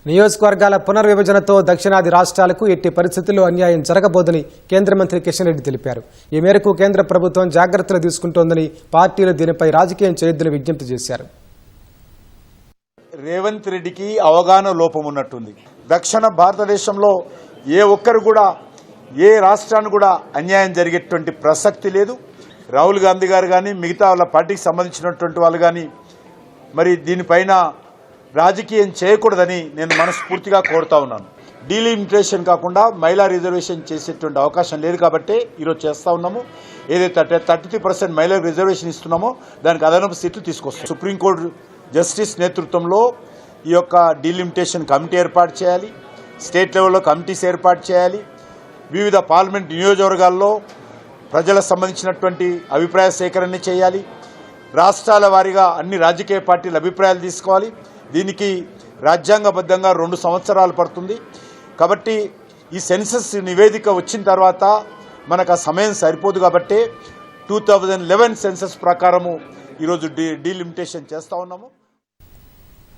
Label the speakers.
Speaker 1: నియోజకవర్గాల పునర్విభజనతో దక్షిణాది రాష్ట్రాలకు ఎట్టి పరిస్థితుల్లో అన్యాయం జరగబోదని కేంద్ర మంత్రి కిషన్ రెడ్డి తెలిపారు. ఈ మేరకు కేంద్ర ప్రభుత్వం జాగ్రత్తలు తీసుకుంటోందని, పార్టీలు దీనిపై రాజకీయం చేయొద్దని విజ్ఞప్తి చేశారు.
Speaker 2: రేవంత్ రెడ్డికి అవగాహన లోపం ఉన్నట్టుంది. దక్షిణ భారతదేశంలో ఏ ఒక్కరు కూడా ఏ రాష్ట్రాన్ని కూడా అన్యాయం జరిగేటువంటి ప్రసక్తి లేదు. రాహుల్ గాంధీ గారు కానీ మిగతా వాళ్ళ పార్టీకి సంబంధించినటువంటి వాళ్ళు కానీ మరి దీనిపైన రాజకీయం చేయకూడదని నేను మనస్ఫూర్తిగా కోరుతా ఉన్నాను. డీలిమిటేషన్ కాకుండా మహిళా రిజర్వేషన్ చేసేటువంటి అవకాశం లేదు కాబట్టి ఈరోజు చేస్తూ ఉన్నాము. ఏదైతే 33% మహిళా రిజర్వేషన్ ఇస్తున్నామో దానికి అదనపు సీట్లు తీసుకొస్తాం. సుప్రీంకోర్టు జస్టిస్ నేతృత్వంలో ఈ యొక్క డీలిమిటేషన్ కమిటీ ఏర్పాటు చేయాలి. స్టేట్ లెవెల్లో కమిటీస్ ఏర్పాటు చేయాలి. వివిధ పార్లమెంట్ నియోజకవర్గాల్లో ప్రజలకు సంబంధించినటువంటి అభిప్రాయ సేకరణ చేయాలి. రాష్ట్రాల వారీగా అన్ని రాజకీయ పార్టీల అభిప్రాయాలు తీసుకోవాలి. దీనికి రాజ్యాంగబద్ధంగా 2 సంవత్సరాలు పడుతుంది. కాబట్టి ఈ సెన్సస్ నివేదిక వచ్చిన తర్వాత మనకు ఆ సమయం సరిపోదు కాబట్టి 2011 సెన్సస్ ప్రకారము ఈరోజు డీలిమిటేషన్ చేస్తూ ఉన్నాము.